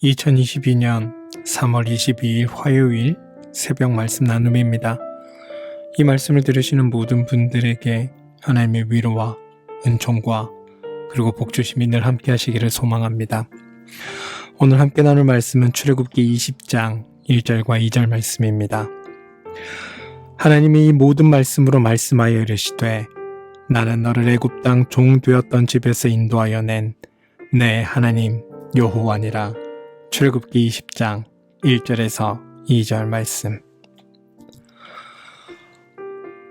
2022년 3월 22일 화요일 새벽 말씀 나눔입니다. 이 말씀을 들으시는 모든 분들에게 하나님의 위로와 은총과 그리고 복주심이 늘 함께 하시기를 소망합니다. 오늘 함께 나눌 말씀은 출애굽기 20장 1절과 2절 말씀입니다. 하나님이 이 모든 말씀으로 말씀하여 이르시되 나는 너를 애굽 땅 종 되었던 집에서 인도하여 낸 내 하나님 여호와니라. 출애굽기 20장 1절에서 2절 말씀.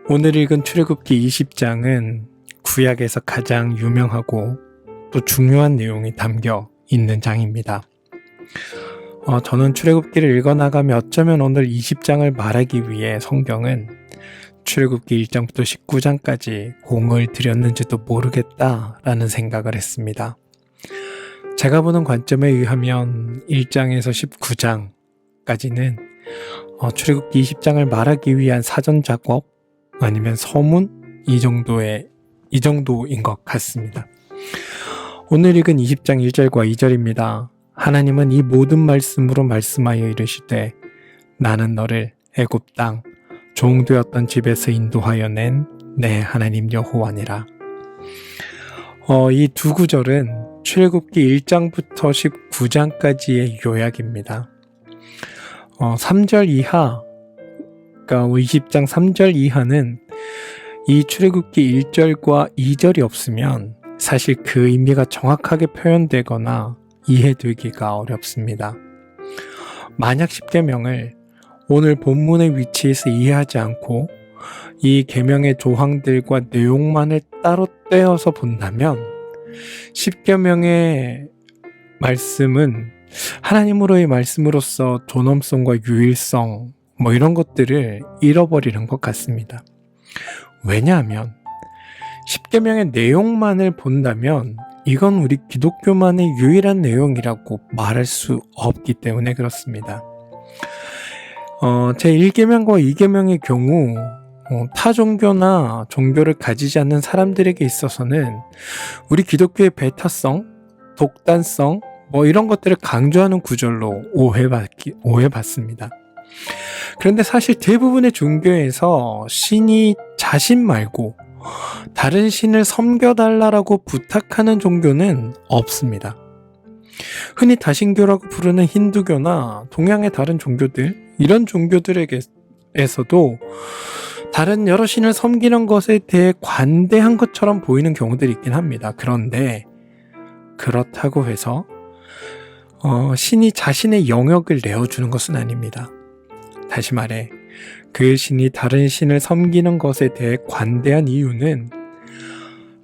오늘 읽은 출애굽기 20장은 구약에서 가장 유명하고 또 중요한 내용이 담겨 있는 장입니다. 저는 출애굽기를 읽어나가며 어쩌면 오늘 20장을 말하기 위해 성경은 출애굽기 1장부터 19장까지 공을 들였는지도 모르겠다라는 생각을 했습니다. 제가 보는 관점에 의하면 1장에서 19장까지는 출애굽기 20장을 말하기 위한 사전 작업 아니면 서문 이 정도인 것 같습니다. 오늘 읽은 20장 1절과 2절입니다. 하나님은 이 모든 말씀으로 말씀하여 이르시되 나는 너를 애굽 땅 종 되었던 집에서 인도하여 낸 내 하나님 여호와니라. 이 두 구절은 출애굽기 1장부터 19장까지의 요약입니다. 3절 이하, 그러니까 20장 3절 이하는 이 출애굽기 1절과 2절이 없으면 사실 그 의미가 정확하게 표현되거나 이해되기가 어렵습니다. 만약 십계명을 오늘 본문의 위치에서 이해하지 않고 이 계명의 조항들과 내용만을 따로 떼어서 본다면 십계명의 말씀은 하나님으로의 말씀으로서 존엄성과 유일성 이런 것들을 잃어버리는 것 같습니다. 왜냐하면 십계명의 내용만을 본다면 이건 우리 기독교만의 유일한 내용이라고 말할 수 없기 때문에 그렇습니다. 제1계명과 2계명의 경우 타 종교나 종교를 가지지 않는 사람들에게 있어서는 우리 기독교의 배타성, 독단성 이런 것들을 강조하는 구절로 오해받습니다. 그런데 사실 대부분의 종교에서 신이 자신 말고 다른 신을 섬겨달라고 부탁하는 종교는 없습니다. 흔히 다신교라고 부르는 힌두교나 동양의 다른 종교들, 이런 종교들에게서도 다른 여러 신을 섬기는 것에 대해 관대한 것처럼 보이는 경우들이 있긴 합니다. 그런데 그렇다고 해서 신이 자신의 영역을 내어주는 것은 아닙니다. 다시 말해 그 신이 다른 신을 섬기는 것에 대해 관대한 이유는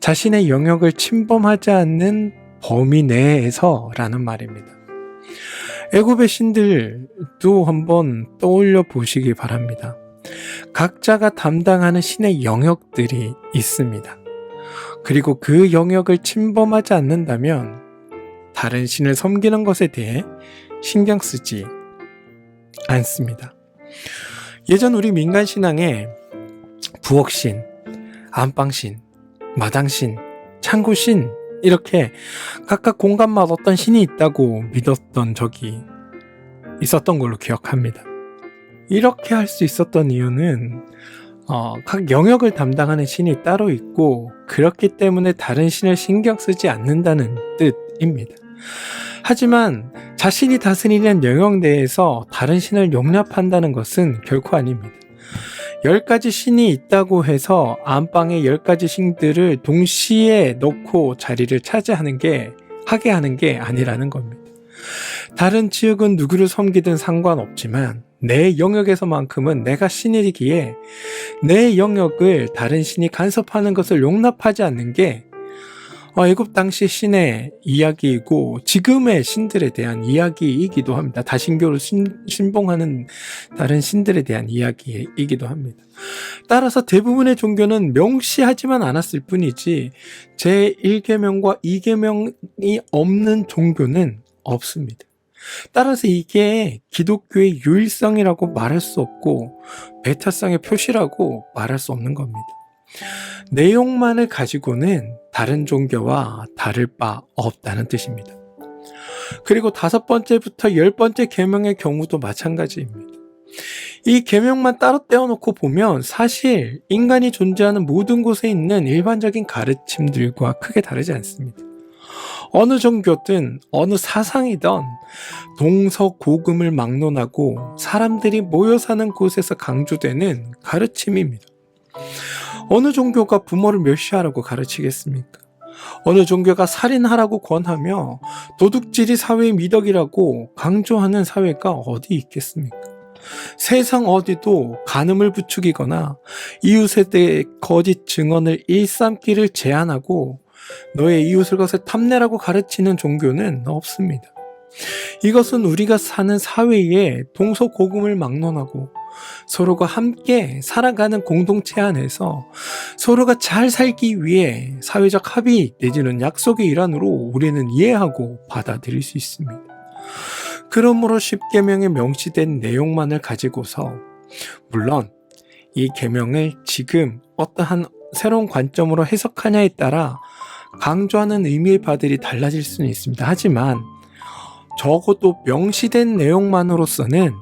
자신의 영역을 침범하지 않는 범위 내에서라는 말입니다. 애굽의 신들도 한번 떠올려 보시기 바랍니다. 각자가 담당하는 신의 영역들이 있습니다. 그리고 그 영역을 침범하지 않는다면 다른 신을 섬기는 것에 대해 신경 쓰지 않습니다. 예전 우리 민간 신앙에 부엌신, 안방신, 마당신, 창고신 이렇게 각각 공간마다 어떤 신이 있다고 믿었던 적이 있었던 걸로 기억합니다. 이렇게 할 수 있었던 이유는 각 영역을 담당하는 신이 따로 있고 그렇기 때문에 다른 신을 신경 쓰지 않는다는 뜻입니다. 하지만 자신이 다스리는 영역 내에서 다른 신을 용납한다는 것은 결코 아닙니다. 10가지 신이 있다고 해서 안방에 10가지 신들을 동시에 넣고 자리를 하게 하는 게 아니라는 겁니다. 다른 지역은 누구를 섬기든 상관없지만 내 영역에서만큼은 내가 신이기에 내 영역을 다른 신이 간섭하는 것을 용납하지 않는 게 애굽 당시 신의 이야기이고 지금의 신들에 대한 이야기이기도 합니다. 다신교로 신봉하는 다른 신들에 대한 이야기이기도 합니다. 따라서 대부분의 종교는 명시하지만 않았을 뿐이지 제1계명과 2계명이 없는 종교는 없습니다. 따라서 이게 기독교의 유일성이라고 말할 수 없고 배타성의 표시라고 말할 수 없는 겁니다. 내용만을 가지고는 다른 종교와 다를 바 없다는 뜻입니다. 그리고 5번째부터 10번째 계명의 경우도 마찬가지입니다. 이 계명만 따로 떼어놓고 보면 사실 인간이 존재하는 모든 곳에 있는 일반적인 가르침들과 크게 다르지 않습니다. 어느 종교든 어느 사상이든 동서고금을 막론하고 사람들이 모여 사는 곳에서 강조되는 가르침입니다. 어느 종교가 부모를 멸시하라고 가르치겠습니까? 어느 종교가 살인하라고 권하며 도둑질이 사회의 미덕이라고 강조하는 사회가 어디 있겠습니까? 세상 어디도 간음을 부추기거나 이웃에 대해 거짓 증언을 일삼기를 제한하고 너의 이웃을 것을 탐내라고 가르치는 종교는 없습니다. 이것은 우리가 사는 사회에 동서고금을 막론하고 서로가 함께 살아가는 공동체 안에서 서로가 잘 살기 위해 사회적 합의 내지는 약속의 일환으로 우리는 이해하고 받아들일 수 있습니다. 그러므로 10계명에 명시된 내용만을 가지고서 물론 이 계명을 지금 어떠한 새로운 관점으로 해석하냐에 따라 강조하는 의미의 바들이 달라질 수는 있습니다. 하지만 적어도 명시된 내용만으로서는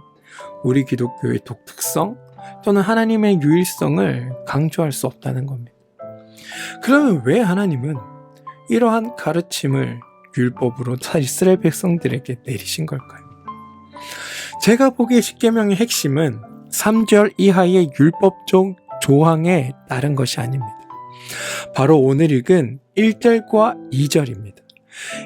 우리 기독교의 독특성 또는 하나님의 유일성을 강조할 수 없다는 겁니다. 그러면 왜 하나님은 이러한 가르침을 율법으로 이스라엘 백성들에게 내리신 걸까요? 제가 보기에 10계명의 핵심은 3절 이하의 율법적 조항에 따른 것이 아닙니다. 바로 오늘 읽은 1절과 2절입니다.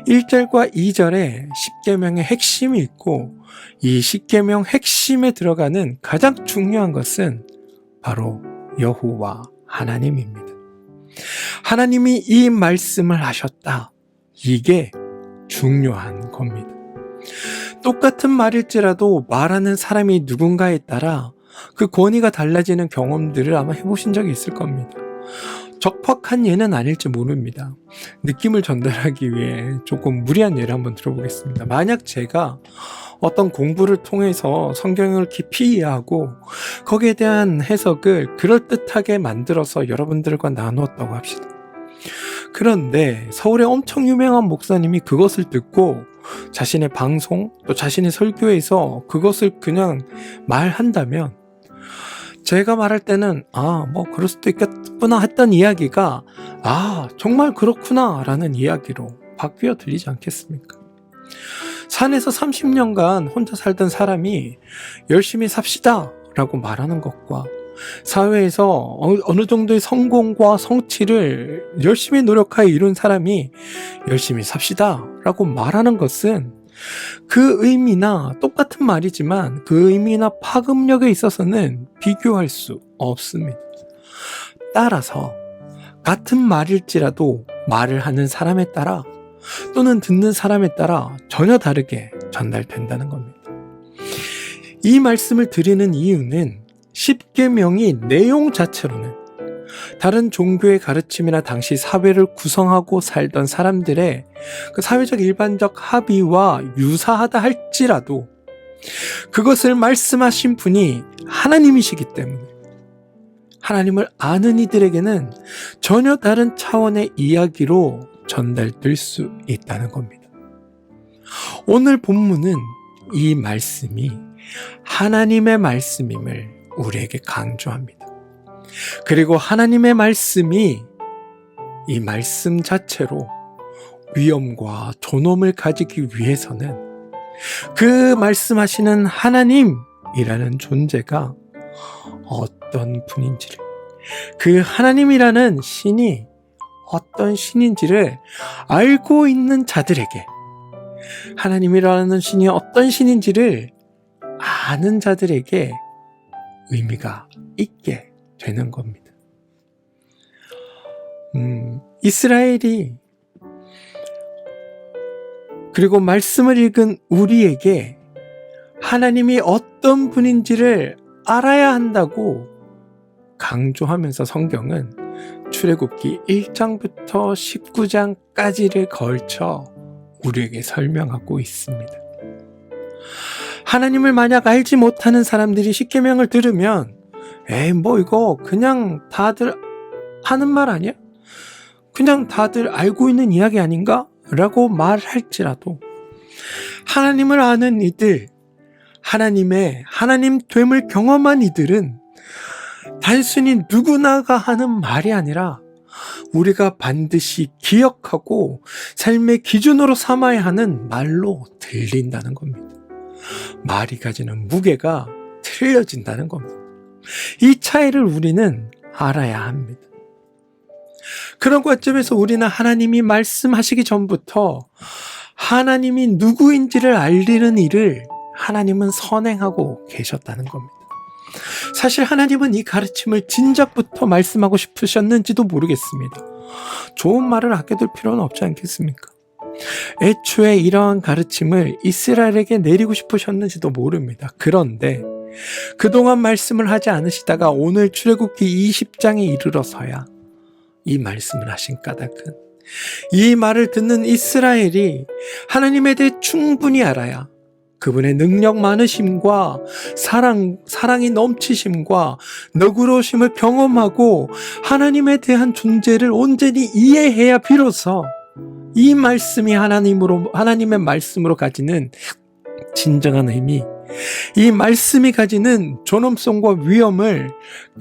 1절과 2절에 10계명의 핵심이 있고 이 10계명 핵심에 들어가는 가장 중요한 것은 바로 여호와 하나님입니다. 하나님이 이 말씀을 하셨다. 이게 중요한 겁니다. 똑같은 말일지라도 말하는 사람이 누군가에 따라 그 권위가 달라지는 경험들을 아마 해보신 적이 있을 겁니다. 적확한 예는 아닐지 모릅니다. 느낌을 전달하기 위해 조금 무리한 예를 한번 들어보겠습니다. 만약 제가 어떤 공부를 통해서 성경을 깊이 이해하고 거기에 대한 해석을 그럴듯하게 만들어서 여러분들과 나누었다고 합시다. 그런데 서울에 엄청 유명한 목사님이 그것을 듣고 자신의 방송 또 자신의 설교에서 그것을 그냥 말한다면 제가 말할 때는 그럴 수도 있겠구나 했던 이야기가 정말 그렇구나 라는 이야기로 바뀌어 들리지 않겠습니까? 산에서 30년간 혼자 살던 사람이 열심히 삽시다 라고 말하는 것과 사회에서 어느 정도의 성공과 성취를 열심히 노력하여 이룬 사람이 열심히 삽시다 라고 말하는 것은 그 의미나 똑같은 말이지만 그 의미나 파급력에 있어서는 비교할 수 없습니다. 따라서 같은 말일지라도 말을 하는 사람에 따라 또는 듣는 사람에 따라 전혀 다르게 전달된다는 겁니다. 이 말씀을 드리는 이유는 10계명이 내용 자체로는 다른 종교의 가르침이나 당시 사회를 구성하고 살던 사람들의 그 사회적 일반적 합의와 유사하다 할지라도 그것을 말씀하신 분이 하나님이시기 때문에 하나님을 아는 이들에게는 전혀 다른 차원의 이야기로 전달될 수 있다는 겁니다. 오늘 본문은 이 말씀이 하나님의 말씀임을 우리에게 강조합니다. 그리고 하나님의 말씀이 이 말씀 자체로 위엄과 존엄을 가지기 위해서는 그 말씀하시는 하나님이라는 존재가 어떤 분인지를, 그 하나님이라는 신이 어떤 신인지를 알고 있는 자들에게, 하나님이라는 신이 어떤 신인지를 아는 자들에게 의미가 있게 되는 겁니다. 이스라엘이 그리고 말씀을 읽은 우리에게 하나님이 어떤 분인지를 알아야 한다고 강조하면서 성경은 출애굽기 1장부터 19장까지를 걸쳐 우리에게 설명하고 있습니다. 하나님을 만약 알지 못하는 사람들이 10계명을 들으면 이거 그냥 다들 하는 말 아니야? 그냥 다들 알고 있는 이야기 아닌가? 라고 말할지라도 하나님을 아는 이들, 하나님 됨을 경험한 이들은 단순히 누구나가 하는 말이 아니라 우리가 반드시 기억하고 삶의 기준으로 삼아야 하는 말로 들린다는 겁니다. 말이 가지는 무게가 틀려진다는 겁니다. 이 차이를 우리는 알아야 합니다. 그런 관점에서 우리는 하나님이 말씀하시기 전부터 하나님이 누구인지를 알리는 일을 하나님은 선행하고 계셨다는 겁니다. 사실 하나님은 이 가르침을 진작부터 말씀하고 싶으셨는지도 모르겠습니다. 좋은 말을 아껴둘 필요는 없지 않겠습니까? 애초에 이러한 가르침을 이스라엘에게 내리고 싶으셨는지도 모릅니다. 그런데 그동안 말씀을 하지 않으시다가 오늘 출애굽기 20장에 이르러서야 이 말씀을 하신 까닭은 이 말을 듣는 이스라엘이 하나님에 대해 충분히 알아야 그분의 능력 많으심과 사랑이 넘치심과 너그러우심을 경험하고 하나님에 대한 존재를 온전히 이해해야 비로소 이 말씀이 하나님의 말씀으로 가지는 진정한 의미, 이 말씀이 가지는 존엄성과 위엄을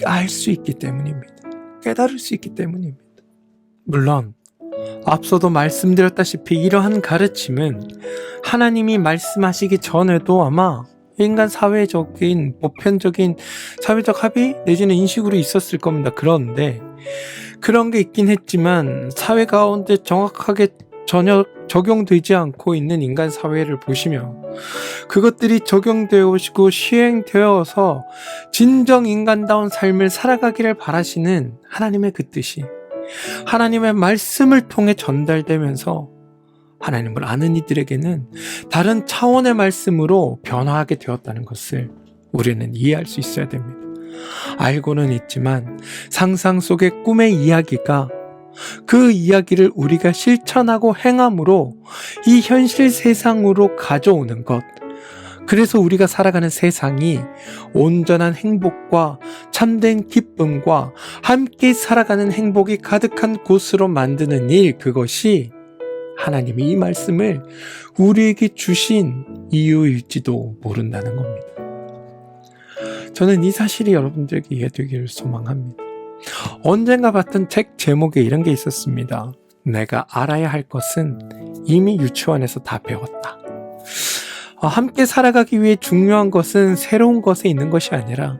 알 수 있기 때문입니다. 깨달을 수 있기 때문입니다. 물론 앞서도 말씀드렸다시피 이러한 가르침은 하나님이 말씀하시기 전에도 아마 인간 사회적인 보편적인 사회적 합의 내지는 인식으로 있었을 겁니다. 그런데 그런 게 있긴 했지만 사회 가운데 정확하게 전혀 적용되지 않고 있는 인간 사회를 보시면 그것들이 적용되어지고 시행되어서 진정 인간다운 삶을 살아가기를 바라시는 하나님의 그 뜻이 하나님의 말씀을 통해 전달되면서 하나님을 아는 이들에게는 다른 차원의 말씀으로 변화하게 되었다는 것을 우리는 이해할 수 있어야 됩니다. 알고는 있지만 상상 속의 꿈의 이야기가 그 이야기를 우리가 실천하고 행함으로 이 현실 세상으로 가져오는 것, 그래서 우리가 살아가는 세상이 온전한 행복과 참된 기쁨과 함께 살아가는 행복이 가득한 곳으로 만드는 일, 그것이 하나님이 이 말씀을 우리에게 주신 이유일지도 모른다는 겁니다. 저는 이 사실이 여러분들에게 이해되기를 소망합니다. 언젠가 봤던 책 제목에 이런 게 있었습니다. 내가 알아야 할 것은 이미 유치원에서 다 배웠다. 함께 살아가기 위해 중요한 것은 새로운 것에 있는 것이 아니라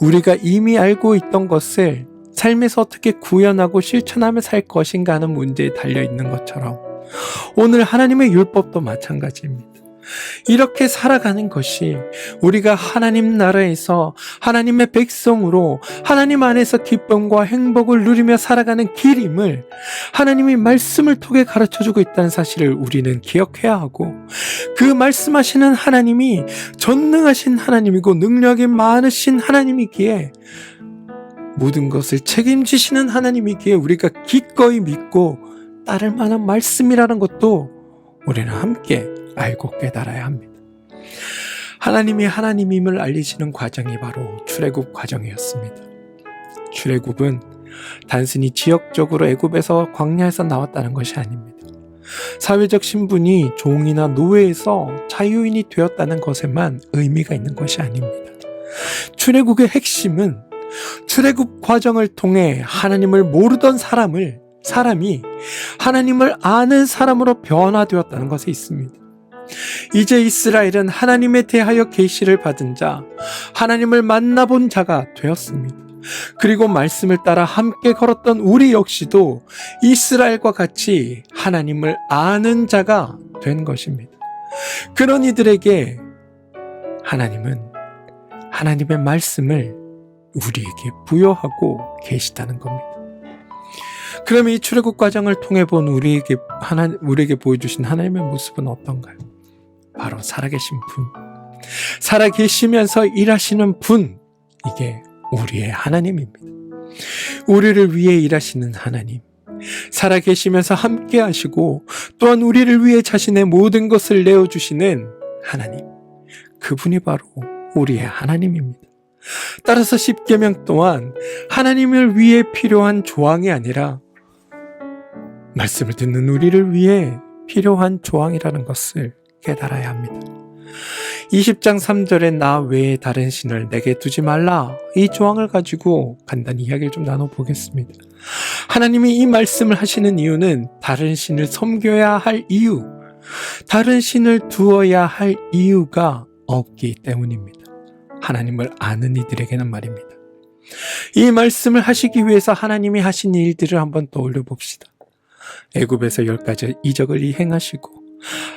우리가 이미 알고 있던 것을 삶에서 어떻게 구현하고 실천하며 살 것인가 하는 문제에 달려있는 것처럼 오늘 하나님의 율법도 마찬가지입니다. 이렇게 살아가는 것이 우리가 하나님 나라에서 하나님의 백성으로 하나님 안에서 기쁨과 행복을 누리며 살아가는 길임을 하나님이 말씀을 통해 가르쳐주고 있다는 사실을 우리는 기억해야 하고, 그 말씀하시는 하나님이 전능하신 하나님이고 능력이 많으신 하나님이기에 모든 것을 책임지시는 하나님이기에 우리가 기꺼이 믿고 따를 만한 말씀이라는 것도 우리는 함께 알고 깨달아야 합니다. 하나님이 하나님임을 알리시는 과정이 바로 출애굽 과정이었습니다. 출애굽은 단순히 지역적으로 애굽에서 광야에서 나왔다는 것이 아닙니다. 사회적 신분이 종이나 노예에서 자유인이 되었다는 것에만 의미가 있는 것이 아닙니다. 출애굽의 핵심은 출애굽 과정을 통해 하나님을 모르던 사람이 하나님을 아는 사람으로 변화되었다는 것에 있습니다. 이제 이스라엘은 하나님에 대하여 계시를 받은 자, 하나님을 만나본 자가 되었습니다. 그리고 말씀을 따라 함께 걸었던 우리 역시도 이스라엘과 같이 하나님을 아는 자가 된 것입니다. 그런 이들에게 하나님은 하나님의 말씀을 우리에게 부여하고 계시다는 겁니다. 그럼 이 출애굽 과정을 통해 본 우리에게 보여주신 하나님의 모습은 어떤가요? 바로 살아계신 분, 살아계시면서 일하시는 분, 이게 우리의 하나님입니다. 우리를 위해 일하시는 하나님, 살아계시면서 함께 하시고 또한 우리를 위해 자신의 모든 것을 내어주시는 하나님, 그분이 바로 우리의 하나님입니다. 따라서 십계명 또한 하나님을 위해 필요한 조항이 아니라 말씀을 듣는 우리를 위해 필요한 조항이라는 것을 깨달아야 합니다. 20장 3절에 나 외에 다른 신을 내게 두지 말라, 이 조항을 가지고 간단히 이야기를 좀 나눠보겠습니다. 하나님이 이 말씀을 하시는 이유는 다른 신을 섬겨야 할 이유, 다른 신을 두어야 할 이유가 없기 때문입니다. 하나님을 아는 이들에게는 말입니다. 이 말씀을 하시기 위해서 하나님이 하신 일들을 한번 떠올려 봅시다. 애굽에서 10가지 이적을 이행하시고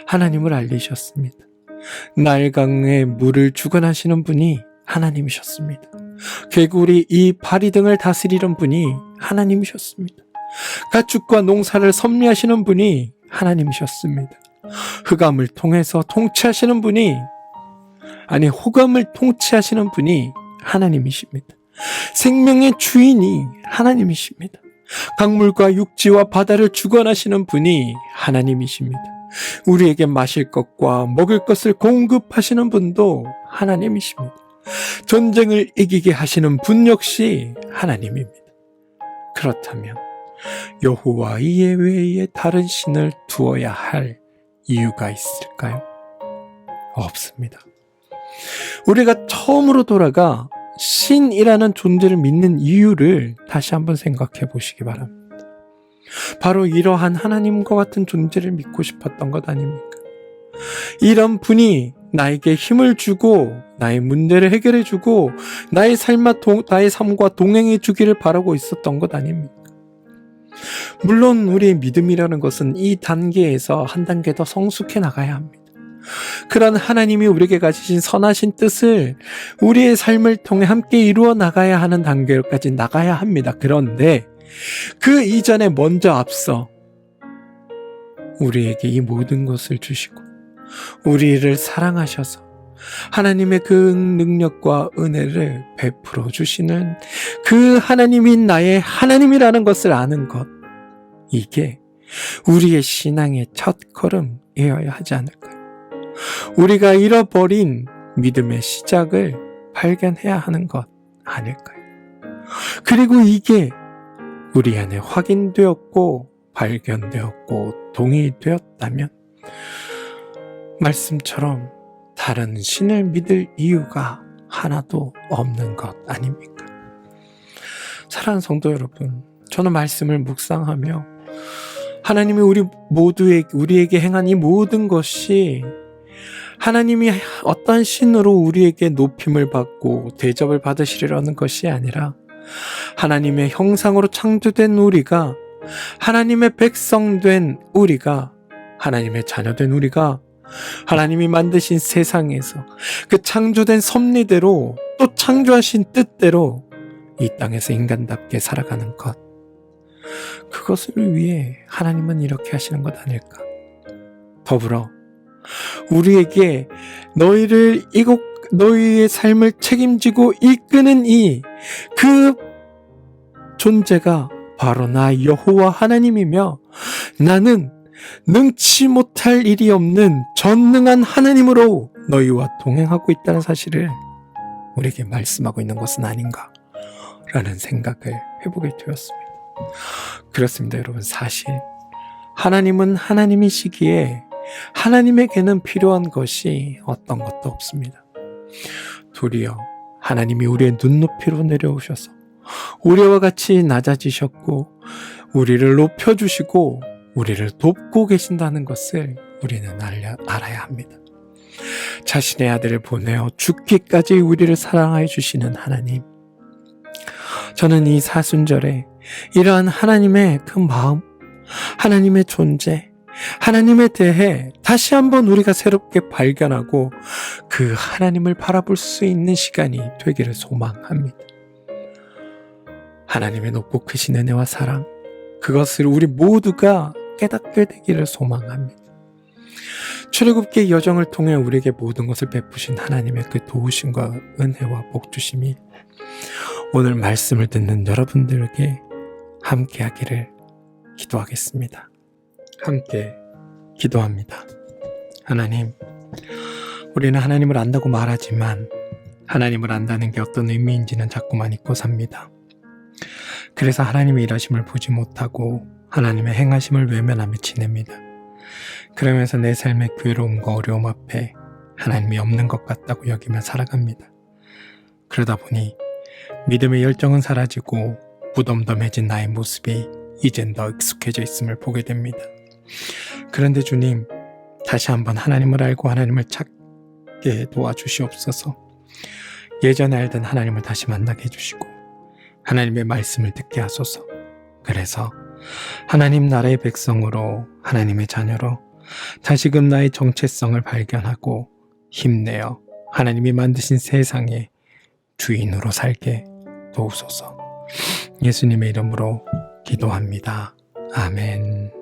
하나님을 알리셨습니다. 나일강에 물을 주관하시는 분이 하나님이셨습니다. 개구리 이 바리 등을 다스리는 분이 하나님이셨습니다. 가축과 농사를 섭리하시는 분이 하나님이셨습니다. 흑암을 통해서 통치하시는 분이, 호감을 통치하시는 분이 하나님이십니다. 생명의 주인이 하나님이십니다. 강물과 육지와 바다를 주관하시는 분이 하나님이십니다. 우리에게 마실 것과 먹을 것을 공급하시는 분도 하나님이십니다. 전쟁을 이기게 하시는 분 역시 하나님입니다. 그렇다면 여호와 이외에 다른 신을 두어야 할 이유가 있을까요? 없습니다. 우리가 처음으로 돌아가 신이라는 존재를 믿는 이유를 다시 한번 생각해 보시기 바랍니다. 바로 이러한 하나님과 같은 존재를 믿고 싶었던 것 아닙니까? 이런 분이 나에게 힘을 주고 나의 문제를 해결해 주고 나의 삶과 동행해 주기를 바라고 있었던 것 아닙니까? 물론 우리의 믿음이라는 것은 이 단계에서 한 단계 더 성숙해 나가야 합니다. 그런 하나님이 우리에게 가지신 선하신 뜻을 우리의 삶을 통해 함께 이루어 나가야 하는 단계까지 나가야 합니다. 그런데 그 이전에 먼저 앞서 우리에게 이 모든 것을 주시고 우리를 사랑하셔서 하나님의 그 능력과 은혜를 베풀어 주시는 그 하나님이 나의 하나님이라는 것을 아는 것, 이게 우리의 신앙의 첫 걸음이어야 하지 않을까요? 우리가 잃어버린 믿음의 시작을 발견해야 하는 것 아닐까요? 그리고 이게 우리 안에 확인되었고 발견되었고 동의되었다면 말씀처럼 다른 신을 믿을 이유가 하나도 없는 것 아닙니까? 사랑하는 성도 여러분, 저는 말씀을 묵상하며 하나님이 우리에게 행한 이 모든 것이 하나님이 어떤 신으로 우리에게 높임을 받고 대접을 받으시려는 것이 아니라 하나님의 형상으로 창조된 우리가, 하나님의 백성된 우리가, 하나님의 자녀된 우리가 하나님이 만드신 세상에서 그 창조된 섭리대로 또 창조하신 뜻대로 이 땅에서 인간답게 살아가는 것, 그것을 위해 하나님은 이렇게 하시는 것 아닐까? 더불어 우리에게 너희의 삶을 책임지고 이끄는 그 존재가 바로 나 여호와 하나님이며 나는 능치 못할 일이 없는 전능한 하나님으로 너희와 동행하고 있다는 사실을 우리에게 말씀하고 있는 것은 아닌가라는 생각을 해보게 되었습니다. 그렇습니다, 여러분. 사실 하나님은 하나님이시기에 하나님에게는 필요한 것이 어떤 것도 없습니다. 도리어 하나님이 우리의 눈높이로 내려오셔서 우리와 같이 낮아지셨고 우리를 높여주시고 우리를 돕고 계신다는 것을 우리는 알아야 합니다. 자신의 아들을 보내어 죽기까지 우리를 사랑하여 주시는 하나님, 저는 이 사순절에 이러한 하나님의 그 마음, 하나님의 존재, 하나님에 대해 다시 한번 우리가 새롭게 발견하고 그 하나님을 바라볼 수 있는 시간이 되기를 소망합니다. 하나님의 높고 크신 은혜와 사랑, 그것을 우리 모두가 깨닫게 되기를 소망합니다. 출애굽기의 여정을 통해 우리에게 모든 것을 베푸신 하나님의 그 도우심과 은혜와 복주심이 오늘 말씀을 듣는 여러분들에게 함께하기를 기도하겠습니다. 함께 기도합니다. 하나님, 우리는 하나님을 안다고 말하지만 하나님을 안다는 게 어떤 의미인지는 자꾸만 잊고 삽니다. 그래서 하나님의 일하심을 보지 못하고 하나님의 행하심을 외면하며 지냅니다. 그러면서 내 삶의 괴로움과 어려움 앞에 하나님이 없는 것 같다고 여기며 살아갑니다. 그러다 보니 믿음의 열정은 사라지고 무덤덤해진 나의 모습이 이젠 더 익숙해져 있음을 보게 됩니다. 그런데 주님, 다시 한번 하나님을 알고 하나님을 찾게 도와주시옵소서. 예전에 알던 하나님을 다시 만나게 해주시고 하나님의 말씀을 듣게 하소서. 그래서 하나님 나라의 백성으로, 하나님의 자녀로 다시금 나의 정체성을 발견하고 힘내어 하나님이 만드신 세상의 주인으로 살게 도우소서. 예수님의 이름으로 기도합니다. 아멘.